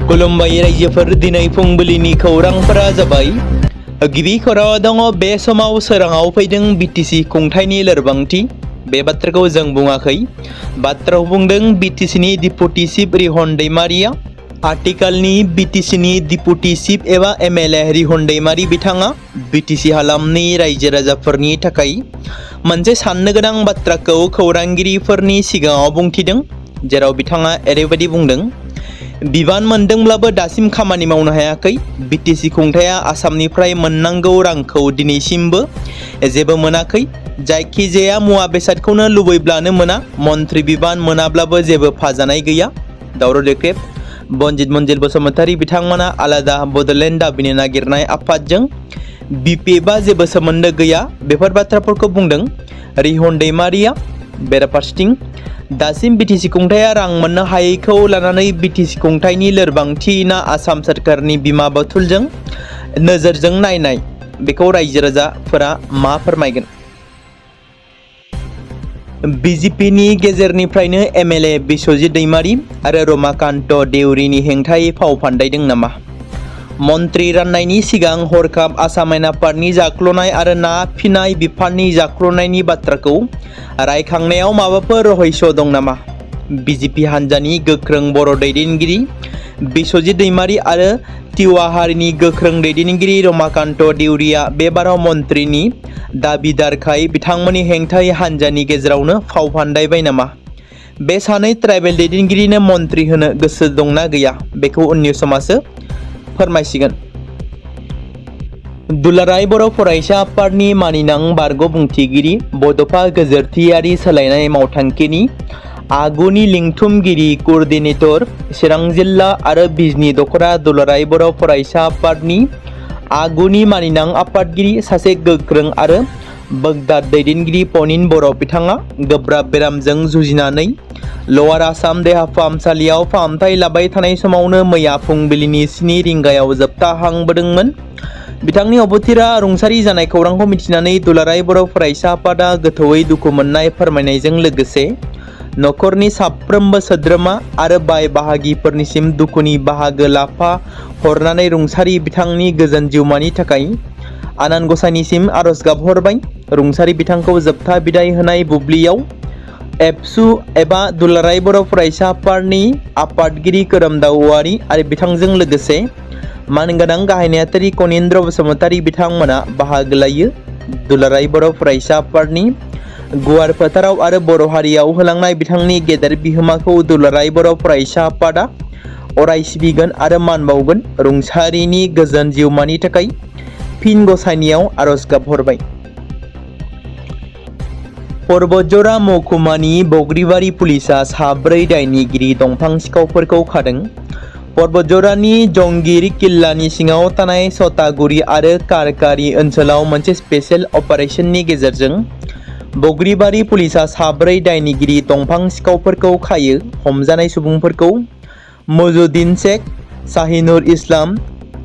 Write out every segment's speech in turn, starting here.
खुलुमबाय रायजोफोर दिनै फुंबिलिनि खौरांफोरा जाबाय गिबि खौराङाव दङ बे समाव सोराङाव फैदों बिटिसि खुंथायनि लोरबांथि बे बाथ्राखौ जों बुङाखै बाथ्राखौ बुंदों बिटिसिनि डिपुटि चिफ रिहन दैमारिया आथिखालनि बिटिसिनि डिपुटि चिफ एबा एमएलए रिहन दैमारि बिथाङा बिटिसि हालामनि रायजो राजाफोरनि थाखाय मोनसे साननो गोनां बाथ्राखौ खौरांगिरिफोरनि सिगाङाव बुंथिदों जेराव बिथाङा ओरैबायदि बुंदों बिबान मोनदोंब्लाबो दासिम खामानि मावनो हायाखै बिटिसि खुंथाया आसामनिफ्राय मोननांगौ रांखौ दिनैसिमबो जेबो मोनाखै जायखिजाया मुवा बेसादखौनो लुबैब्लानो मोना मन्त्रि बिबान मोनाब्लाबो जेबो फाजानाय गैया दावराव देख्रेब बनजित मन्जिल बसुमतारी बिथांमोना आलादा बडलेण्ड दाबिनो नागिरनाय आफादजों बिपिएफआ जेबो सोमोन्दो गैया बेफोर बाथ्राफोरखौ बुंदों रिहन दैमारिया बेराफारसेथिं दासिम बिटिसि खुंथाया रां मोननो हायैखौ लानानै बिटिसि खुंथायनि लोरबांथि ना आसाम सोरखारनि बिमा बथुलजों नोजोरजों नायनाय बेखौ रायजो राजाफोरा मा फोरमायगोन बिजेपिनि गेजेरनिफ्रायनो एमएलए बिश्वजित दैमारि आरो रमाकान्त देउरिनि हेंथायै फाव फान्दायदों नामा मन्त्रि राननायनि सिगां हरखाब आसाम आयेन आफादनि जाख्ल'नाय आरो ना फिनाय बिफाननि जाख्ल'नायनि बाथ्राखौ रायखांनायाव माबाफोर रहस्य दं नामा बिजेपि हान्जानि गोख्रों बर' दैदेनगिरि बिश्वजित दैमारि आरो तिवा हारिनि गोख्रों दैदेनगिरि रमाकान्त देउरिया बे बाराव मन्त्रिनि दाबिदारखाय बिथांमोननि हेंथायै हान्जानि गेजेरावनो फाव फान्दायबाय नामा बे सानै ट्राइबेल दैदेनगिरिनो मन्त्रि होनो गोसो दंना गैया बेखौ उननि समासो फोरमायसिगोन दुलाराय बर' फरायसा आफादनि मानिनां बारग' बुंथिगिरि बड'फा गोजोरथियारि सोलायनाय मावथांखिनि आगुनि लिंथुमगिरि कोअर्डिनेटर चिरां जिल्ला आरो बिजनी दख'रा दुलाराय बर' फरायसा आफादनि आगुनि मानिनां आफादगिरि सासे गोख्रों आरो बोगदाद दैदेनगिरि पनिन बर' बिथाङा गोब्राब बेरामजों जुजिनानै लवार आसाम देहा फाहामसालियाव फाहामथाय लाबाय थानाय समावनो मैया फुंबिलिनि 7 रिंगायाव जोबथाहांबोदोंमोन बिथांनि अबथिरा रुंसारि जानाय खौरांखौ मिथिनानै दुलाराय बर' फरायसा आफादा गोथौयै दुखु मोननाय फोरमायनायजों लोगोसे नखरनि साफ्रोमबो सोद्रोमा आरो बाय बाहागिफोरनिसिम दुखुनि बाहागो लाफा हरनानै रुंसारि बिथांनि गोजोन जिउमानि थाखाय आनान गसाइनिसिम आरज गाबहरबाय रुंसारि बिथांखौ जोबथा बिदाय होनाय बुब्लियाव एबसु एबा दुलाराय बर' फरायसा आफादनि आफादगिरि खोरोमदाव औवारी आरो बिथांजों लोगोसे मानगोनां गाहाय नेहाथारि कनिन्द्र बसुमतारी बिथांमोना बाहागो लायो दुलाराय बर' फरायसा आफादनि गुवार फोथाराव आरो बर' हारियाव होलांनाय बिथांनि गेदेर बिहोमाखौ दुलाराय बर' फरायसा आफादा अराय सिबिगोन आरो मान बावगोन रुंसारिनि गोजोन जिउमानि थाखाय फिन गसाइनियाव आरज गाबहरबाय पर्बतजरा महकुमानि बग्रिबारि पुलिसा साब्रै दायनिगिरि दंफां सिखावफोरखौ खादों पर्बतजरानि जंगिर किल्लानि सिङाव थानाय सतागुरि आरो कारकारि ओनसोलाव मोनसे स्पेशल अपारेशननि गेजेरजों बग्रिबारि पुलिसा साब्रै दायनिगिरि दंफां सिखावफोरखौ खायो हमजानाय सुबुंफोरखौ मजुद्दिन शेख शाहिनुर इस्लाम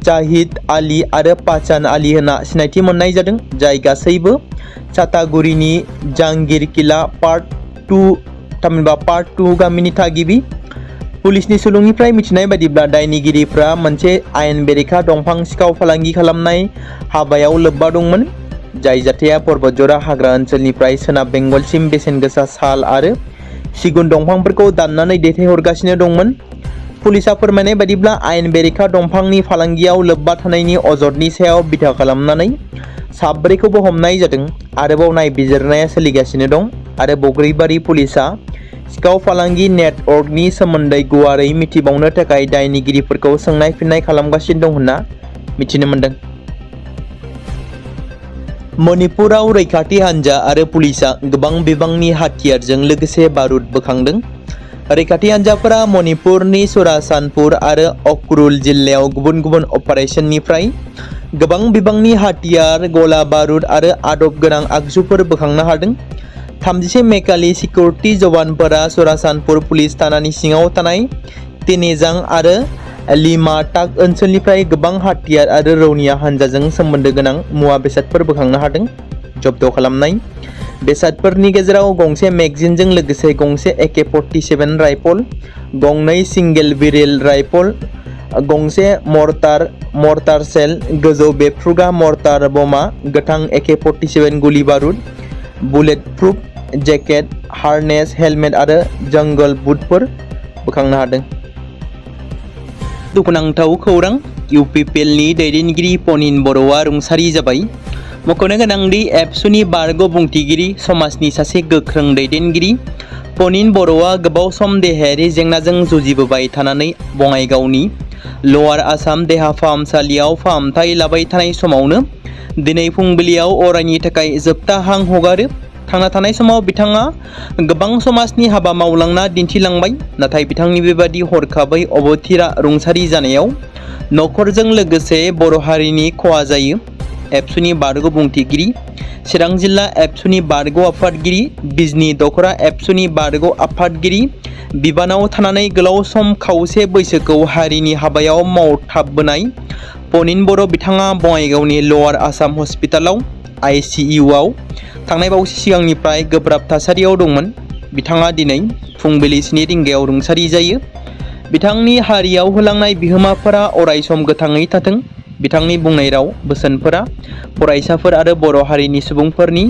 जाहिद आली आरो पाचान आली होनना सिनायथि मोननाय जादों जाय गासैबो चाटागुरिनि जांगिर किला पार्ट 2 गामिनि थागिबि पुलिसनि सुलुंनिफ्राय मिथिनाय बायदिब्ला दायनिगिरिफ्रा मोनसे आयेन बेरेखा दंफां सिखाव फालांगि खालामनाय हाबायाव लोब्बा दंमोन जाय जाथाया पर्बतजरा हाग्रा ओनसोलनिफ्राय सोनाब बेंगलसिम बेसेन गोसा साल आरो सिगुन दंफांफोरखौ दाननानै दैथायहरगासिनो दंमोन पुलिसा फोरमायनाय बायदिब्ला आयेन बेरेखा दंफांनि फालांगियाव लोब्बा थानायनि अजदनि सायाव बिथा खालामनानै साब्रैखौबो हमनाय जादों आरोबाव नायबिजिरनाया सोलिगासिनो दं आरो बग्रिबारि पुलिसा सिखाव फालांगि नेटवर्कनि सोमोन्दै गुवारै मिथिबावनो थाखाय दायनिगिरिफोरखौ सोंनाय फिननाय खालामगासिनो दं होनना मिथिनो मोन्दों मणिपुराव रैखाथि हान्जा आरो पुलिसा गोबां बिबांनि हाथियारजों लोगोसे बारुद बोखांदों रैखाथि हान्जाफोरा मणिपुरनि सुरासानपुर आरो अक्रुल जिल्लायाव गुबुन गुबुन अपारेशननिफ्राय गोबां बिबांनि हाथियार गला बारुद आरो आदब गोनां आगजुफोर बोखांनो हादों 31 मेखालि सिकिउरिटि जवानफोरा सुरासानपुर पुलिस थानानि सिङाव थानाय तेनेजां आरो लिमाटाक ओनसोलनिफ्राय गोबां हाथियार आरो रौनिया हान्जाजों सोमोन्दो गोनां मुवा बेसादफोर बोखांनो हादों जब्द खालामनाय बेसादफोरनि गेजेराव गंसे मैगजीनजों लोगोसे गंसे AK-47 राइफल, गंनै सिंगेल बिरेल राइफल गंसे मर्टार सेल, गोजौ बेफ्रुग्रा मर्टार बमा, गोथां AK-47 गुलि बारुद, bullet proof jacket, harness, helmet आरो जंगल बुटफोर बोखांनो हादों। दुखुनांथाव खौरां, UPPLनि दैदेनगिरि पनिन बर'आ रुंसारि जाबाय। मख'नो गोनांदि एबसुनि बारग' बुंथिगिरि, समाजनि सासे गोख्रों दैदेनगिरि पनिन बर'आ गोबाव सम देहायारि जेंनाजों जुजिबोबाय थानानै बङाइगावनि लवार आसाम देहा फाहामसालियाव फाहामथाय लाबाय थानाय समावनो दिनै फुंबिलियाव अरायनि थाखाय जोबथा हां हगारो। थांना थानाय समाव बिथाङा गोबां समाजनि हाबा मावलांना दिन्थिलांबाय, नाथाय बिथांनि बेबादि हरखाबै अबथिरा रुंसारि जानायाव नखरजों लोगोसे बर' हारिनि खहा जायो। एबसुनि बारग' बुंथिगिरि, चिरां जिल्ला एबसुनि बारग' आफादगिरि, बिजनी दख'रा एबसुनि बारग' आफादगिरि बिबानाव थानानै गोलाव सम खावसे बैसोखौ हारिनि हाबायाव मावथाबबोनाय पनिन बर' बिथाङा बङाइगावनि लवार आसाम हस्पिटालाव ICUआव थांनाय बावैसो सिगांनिफ्राय गोब्राब थासारियाव दंमोन। बिथाङा दिनै फुंबिलि 7 रिंगायाव रुंसारि जायो। बिथांनि हारियाव होलांनाय बिहोमाफोरा अरायसम गोथाङै थाथों। बिथांनि बुंनाय राव बोसोनफोरा फरायसाफोर आरो बर' हारिनि सुबुंफोरनि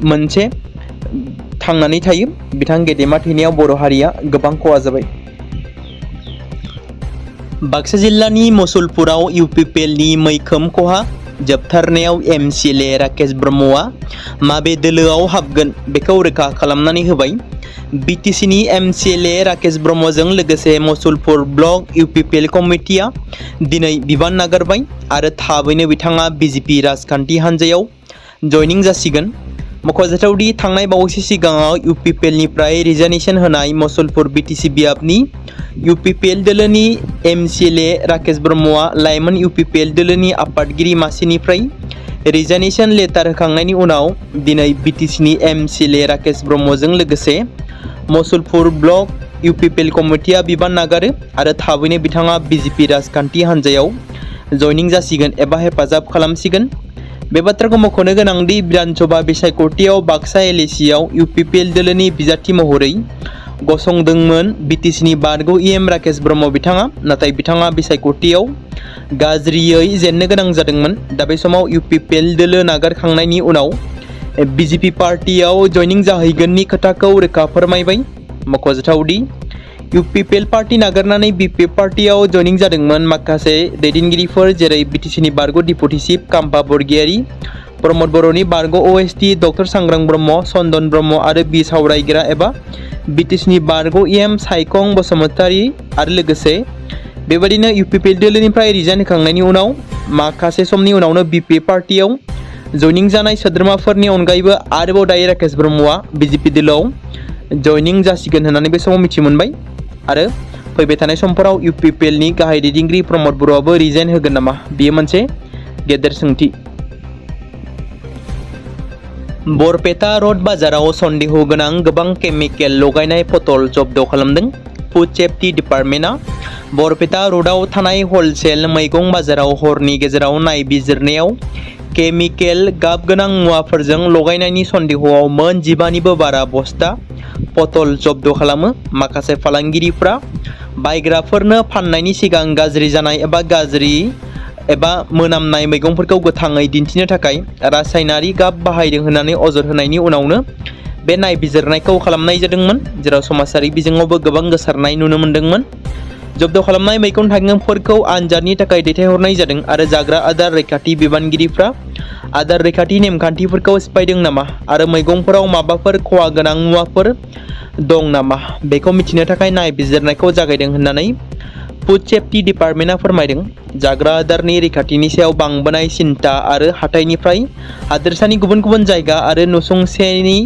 मोनसे थांनानै थायो। बिथां गेदेमा थैनायाव बर' हारिया गोबां खहा जाबाय। बाक्सा जिल्लानि मुसलपुराव UPPLनि मैखोम खहा, जोबथारनायाव MCLA राकेश ब्रह्मआ माबे दोलोआव हाबगोन बेखौ रोखा खालामनानै होबाय। BTCनि MCLA राकेश ब्रह्मजों लोगोसे मुसलपुर ब्लक UPPL कमिटिया दिनै बिबान नागारबाय आरो थाबैनो बिथाङा BJP राजखान्थि हान्जायाव जयनिं जासिगोन। मख'जाथावदि थांनाय बावैसो सिगाङाव UPPLनिफ्राय रिजाइनेसन होनाय मुसलपुर BTC बियाबनि UPPL दोलोनि MCLA राकेश ब्रह्मआ लाइमोन UPPL दोलोनि आफादगिरि मासिनिफ्राय रिजाइनेसन लेटार होखांनायनि उनाव दिनै BTCनि MCLA राकेश ब्रह्मजों लोगोसे मुसलपुर ब्लक UPPL कमिटिया बिबान नागारो आरो थाबैनो बिथाङा BJP राजखान्थि हान्जायाव जयनिं जासिगोन एबा हेफाजाब खालामसिगोन। बे बाथ्राखौ मख'नो गोनांदि बिधानसभा बिसायख'थियाव बाक्सा LACआव UPPL दोलोनि बिजाथि महरै गसंदोंमोन BTCनि बारग' EM राकेश ब्रह्म बिथाङा, नाथाय बिथाङा बिसायख'थियाव गाज्रियै जेननो गोनां जादोंमोन। दा बे समाव UPPL दोलो नागारखांनायनि उनाव BJP पार्टियाव जयनिं जाहैगोननि खोथाखौ रोखा फोरमायबाय। मख'जाथावदि UPPL पार्टी नागारनानै BP पार्टियाव जयनिं जादोंमोन माखासे दैदेनगिरिफोर, जेरै BTCनि बारग' डिपुटि चिफ काम्पा बरगयारी, प्रमद बर'नि बारग' OST डक्टर सांग्रां ब्रह्म, चन्दन ब्रह्म आरो बि सावरायग्रा एबा BTCनि बारग' EM सायखं बसुमतारी आरो लोगोसे बेबायदिनो UPPL दोलोनिफ्राय रिजाइन होखांनायनि उनाव माखासे समनि उनावनो BP पार्टियाव जयनिं जानाय सोद्रोमाफोरनि अनगायैबो आरोबाव दायो राकेश ब्रह्मआ BJP दोलोआव जयनिं जासिगोन होननानै बे समाव मिथि मोनबाय आरो फैबाय थानाय समफोराव UPPLनि गाहाय दैदेनगिरि प्रमद बर'आबो रिजाइन होगोन नामा, बेयो मोनसे गेदेर सोंथि। बरपेटा रड बाजाराव सन्देह गोनां गोबां केमिकेल लगायनाय पटल जब्द खालामदों फुड सेफ्टि डिपार्टमेन्टआ। बरपेटा रडआव थानाय हलसेल मैगं बाजाराव हरनि गेजेराव नायबिजिरनायाव केमिकेल गाब गोनां मुवाफोरजों लगायनायनि सन्देहआव मोन 15निबो बारा बस्ता पटल जब्द खालामो। माखासे फालांगिरिफ्रा बायग्राफोरनो फाननायनि सिगां गाज्रि जानाय एबा मोनामनाय मैगंफोरखौ गोथाङै दिन्थिनो थाखाय रासायनारि गाब बाहायदों होननानै अजद होनायनि उनावनो बे नायबिजिरनायखौ खालामनाय जादोंमोन, जेराव समाजारि बिजोङावबो गोबां गोसारनाय नुनो मोन्दोंमोन। जब्द खालामनाय मैगं थाइगंफोरखौ आनजादनि थाखाय दैथायहरनाय जादों आरो जाग्रा आदार रैखाथि बिबानगिरिफ्रा आदार रैखाथि नेमखान्थिफोरखौ सिफायदों नामा आरो मैगंफोराव माबाफोर खहा गोनां मुवाफोर दं नामा बेखौ मिथिनो थाखाय नायबिजिरनायखौ जागायदों होननानै फुड सेफ्टि डिपार्टमेन्टआ फोरमायदों। जाग्रा आदारनि रैखाथिनि सायाव बांबोनाय सिन्था आरो हाथाइनिफ्राय हादोरसानि गुबुन गुबुन जायगा आरो नसुंसेनि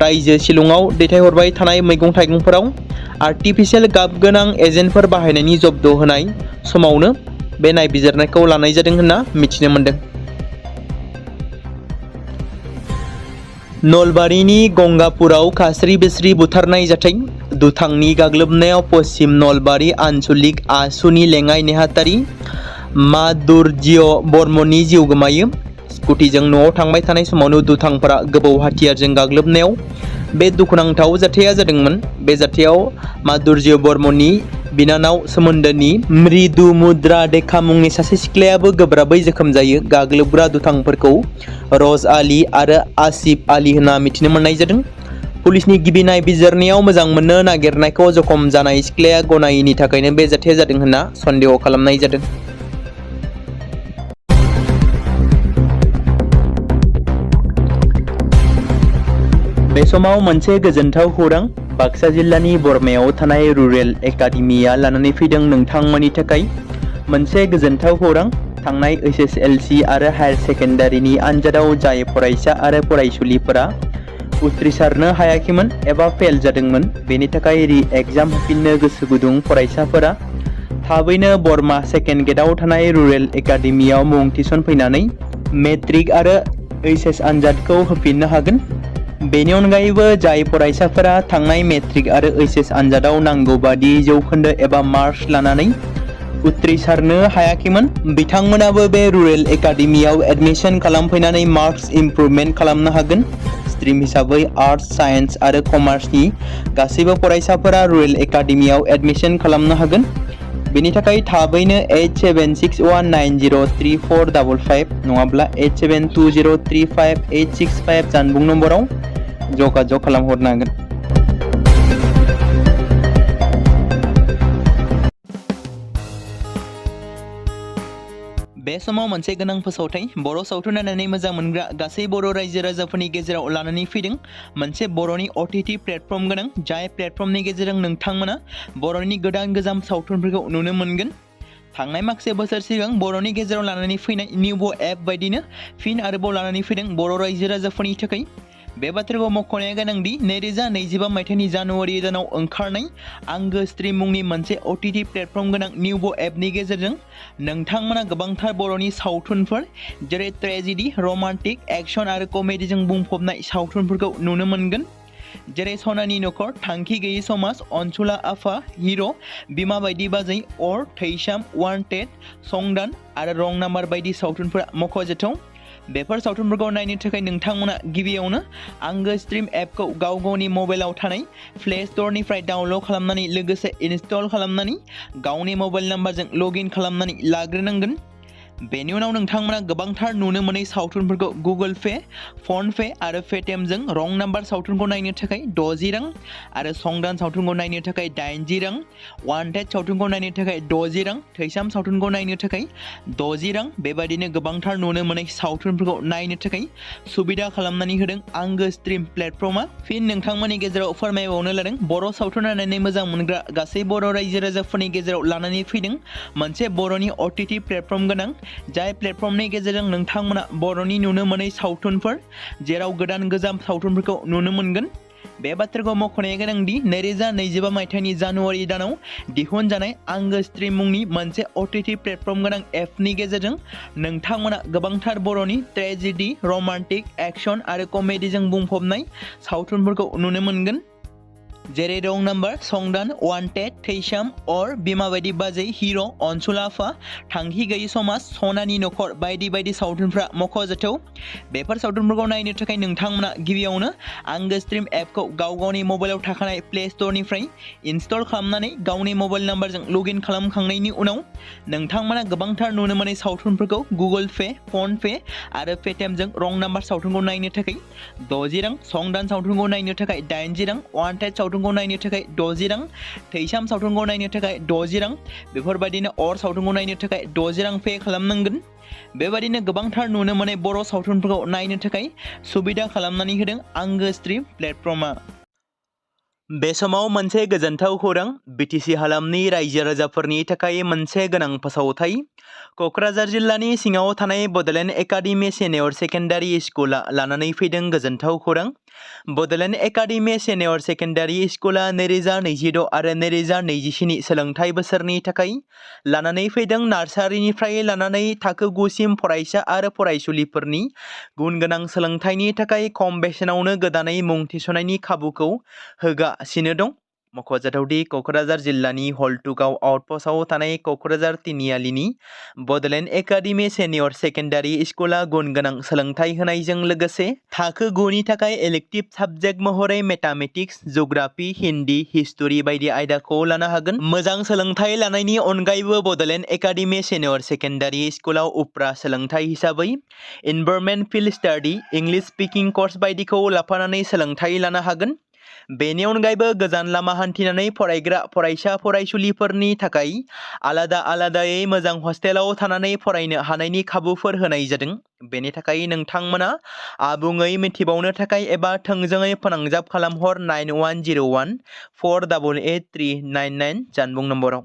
रायजो शिलंआव दैथायहरबाय थानाय मैगं थाइगंफोराव आर्टिफिशियेल गाब गोनां एजेन्टफोर बाहायनायनि जब्द होनाय समावनो बे नायबिजिरनायखौ लानाय जादों होनना मिथिनो मोन्दों। नलबारिनि गंगापुराव खास्रि बिस्रि बुथारनाय जाथाय। दुथांनि गाग्लोबनायाव पश्चिम नलबारि आन्सलिक आसुनि लेङाइ नेहाथारि माधुर्य बर्मननि जिउ गोमायो। स्कुटिजों न'आव थांबाय थानाय समावनो दुथांफोरा गोबौ हाथियारजों गाग्लोबनायाव बे दुखुनांथाव जाथाया जादोंमोन। बे जाथायाव माधुर्य बर्मननि बिनानाव सोमोन्दोनि मृदु मुद्रा देखा मुंनि सासे सिख्लायाबो गोब्राबै जोखोम जायो। गाग्लोबग्रा दुथांफोरखौ रज आली आरो आसिफ आली होनना मिथिनो मोननाय जादों। पुलिसनि गिबि नायबिजिरनायाव मोजां मोननो नागिरनायखौ जखम जानाय सिख्लाया गनायैनि थाखायनो बे जाथाया जादों होनना सन्देह खालामनाय जादों। बे समाव मोनसे गोजोनथाव खौरां बाक्सा जिल्लानि बरमायाव थानाय रुरेल एकाडेमिया लानानै फैदों नोंथांमोननि थाखाय मोनसे गोजोनथाव खौरां। थांनाय SSLC आरो हायार सेकेन्डारिनि आनजादाव जाय फरायसा आरो फरायसुलिफोरा उथ्रिसारनो हायाखैमोन एबा फेल जादोंमोन, बेनि थाखाय रि एग्जाम होफिननो गोसो गुदुं फरायसाफोरा थाबैनो बरमा सेकेन्ड गेटआव थानाय रुरेल एकाडेमियाव मुं थिसनफैनानै मेट्रिक आरो HS आनजादखौ होफिननो हागोन। बेनि अनगायैबो जाय फरायसाफोरा थांनाय मेट्रिक आरो HS आनजादाव नांगौ बादि जौखोन्दो एबा मार्क्स लानानै उथ्रिसारनो हायाखैमोन, बिथांमोनाबो बे रुरेल एकाडेमियाव एडमिशन खालामफैनानै मार्क्स इमप्रुभमेन्ट खालामनो हागोन। स्ट्रिम हिसाबै आर्ट्स, साइन्स आरो कमार्सनि गासैबो फरायसाफोरा रुरेल एकाडेमियाव एडमिशन खालामनो हागोन। बेनि थाखाय थाबैनो 8761903455 नङाब्ला 8720358865 जानबुं नम्बराव जगाजग खालामहरनो हागोन। बे समाव मोनसे गोनां फोसावथाय बर' सावथुन नायनानै मोजां मोनग्रा गासै बर' रायजो राजाफोरनि गेजेराव लानानै फैदों मोनसे बर'नि OTT प्लेटफर्म गोनां, जाय प्लेटफर्मनि गेजेरजों नोंथांमोना बर'नि गोदान गोजाम सावथुनफोरखौ नुनो मोनगोन। थांनाय माखासे बोसोर सिगां बर'नि गेजेराव लानानै फैनाय निउबो एप बायदिनो फिन आरोबाव लानानै फैदों बर' रायजो राजाफोरनि थाखाय। बे बाथ्राखौ मख'नाया गोनांदि 2025 मायथाइनि जानुवारि दानाव ओंखारनाय आंगो स्ट्रिम मुंनि मोनसे OTT प्लेटफर्म गोनां निउबो एपनि गेजेरजों नोंथांमोना गोबांथार बर'नि सावथुनफोर जेरै ट्रेजेडी, रमान्टिक, एक्शन आरो कमेडीजों बुंफबनाय सावथुनफोरखौ नुनो मोनगोन। जेरै सनानि नखर, थांखि गैयै समाज, अनसुला आफा, हिर', बिमा बायदि बाजै, अर, थैसाम, वान्टेड, संदान आरो रं नाम्बार बायदि सावथुनफोरा मख'जाथाव। बेफोर सावथुनफोरखौ नायनो थाखाय नोंथांमोना गिबियावनो आंगो स्ट्रिम एपखौ गाव गावनि मबाइलाव थानाय प्ले स्ट'रनिफ्राय डाउनल'ड खालामनानै लोगोसे इनस्टल खालामनानै गावनि मबाइल नाम्बारजों लगइन खालामनानै लाग्रोनांगोन। बेनि उनाव नोंथांमोना गोबांथार नुनो मोनै सावथुनफोरखौ गुगोल पे, फन पे आरो पेटिएमजों रं नाम्बार सावथुनखौ नायनो थाखाय 60 रां आरो संदान सावथुनखौ नायनो थाखाय 80 रां, वान्टेड सावथुनखौ नायनो थाखाय 60 रां, थैसाम सावथुनखौ नायनो थाखाय 60 रां, बेबायदिनो गोबांथार नुनो मोनै सावथुनफोरखौ नायनो थाखाय सुबिदा खालामनानै होदों आंगो स्ट्रिम प्लेटफर्मा। फिन नोंथांमोननि गेजेराव फोरमायबावनो लादों बर' सावथुन नायनानै मोजां मोनग्रा गासै बर' रायजो राजाफोरनि गेजेराव लानानै फैदों मोनसे बर'नि OTT प्लेटफर्म गोनां, जाय प्लेटफर्मनि गेजेरजों नोंथांमोना बर'नि नुनो मोनै सावथुनफोर जेराव गोदान गोजाम सावथुनफोरखौ नुनो मोनगोन। बे बाथ्राखौ मख'नाया गोनांदि 2025 मायथाइनि जानुवारि दानाव दिहुनजानाय आंगो स्ट्रिम मुंनि मोनसे OTT प्लेटफर्म गोनां एपनि गेजेरजों नोंथांमोना गोबांथार बर'नि ट्रेजेडी, रमान्टिक, एक्शन आरो कमेडीजों बुंफबनाय सावथुनफोरखौ नुनो मोनगोन। जेरै रं नाम्बार, संदान, वान्टेड, थैसाम, अर, बिमा बायदि बाजै, हिर', अनसुला आफा, थांखि गैयै समाज, सनानि नखर बायदि बायदि सावथुनफ्रा मख'जाथाव। बेफोर सावथुनफोरखौ नायनो थाखाय नोंथांमोना गिबियावनो आंगो स्ट्रिम एपखौ गाव गावनि मबाइलाव थाखानाय प्ले स्ट'रनिफ्राय इनस्टल खालामनानै गावनि मबाइल नाम्बारजों लगइन खालामखांनायनि उनाव नोंथांमोना गोबांथार नुनो मोनै सावथुनफोरखौ गुगोल पे, फन पे आरो पेटिएमजों रं नाम्बार सावथुनखौ नायनो थाखाय 60 रां, संदान सावथुनखौ नायनो थाखाय 80 रां, वान्टेड सावथुनखौ नायनो थाखाय 60 रां, थैसाम सावथुनखौ नायनो थाखाय 60 रां, बेफोरबायदिनो अर सावथुनखौ नायनो थाखाय 60 रां पे खालामनांगोन। बेबायदिनो गोबांथार नुनो मोनै बर' सावथुनफोरखौ नायनो थाखाय सुबिदा खालामनानै होदों आंगो स्ट्रिम प्लेटफर्मा। बे समाव मोनसे गोजोनथाव खौरां BTC हालामनि रायजो राजाफोरनि थाखाय मोनसे गोनां फोसावथाय। क'क्राझार जिल्लानि सिङाव थानाय बड'लेण्ड एकाडेमि सिनियर सेकेन्डारि स्कुला लानानै फैदों गोजोनथाव खौरां। बड'लेण्ड एकाडेमि सिनियर सेकेन्डारि स्कुला 2026 आरो 2027 सोलोंथाइ बोसोरनि थाखाय लानानै फैदों नार्सारिनिफ्राय लानानै थाखो 9 सिम फरायसा आरो फरायसुलिफोरनि गुन गोनां सोलोंथाइनि थाखाय खम बेसेनावनो गोदानै मुं थिसननायनि खाबुखौ होगासिनो दं। मख'जाथावदि क'क्राझार जिल्लानि हल्टुगाव आउटपस्टआव थानाय क'क्राझार तिनिआलिनि बड'लेण्ड एकाडेमि सेनियर सेकेन्डारि स्कुला गुन गोनां सोलोंथाइ होनायजों लोगोसे थाखो 9 नि थाखाय इलेक्टिभ साबजेक्ट महरै मेथामेटिक्स, जिअ'ग्राफि, हिन्दी, हिस्टरि बायदि आयदाखौ लानो हागोन। मोजां सोलोंथाइ लानायनि अनगायैबो बड'लेण्ड एकाडेमि सेनियर सेकेन्डारि स्कुलाव उफ्रा सोलोंथाइ हिसाबै environment field study, English speaking course बायदिखौ लाफानानै सोलोंथाइ लानो हागोन। बेनि अनगायैबो गोजान लामा हान्थिनानै फरायग्रा फरायसा फरायसुलिफोरनि थाखाय आलादायै मोजां हस्टेलाव थानानै फरायनो हानायनि खाबुफोर होनाय जादों। बेनि थाखाय नोंथांमोना आबुङै मिथिबावनो थाखाय एबा थोंजोङै फोनांजाब खालामहर 9101 488 399 जानबुं नम्बराव।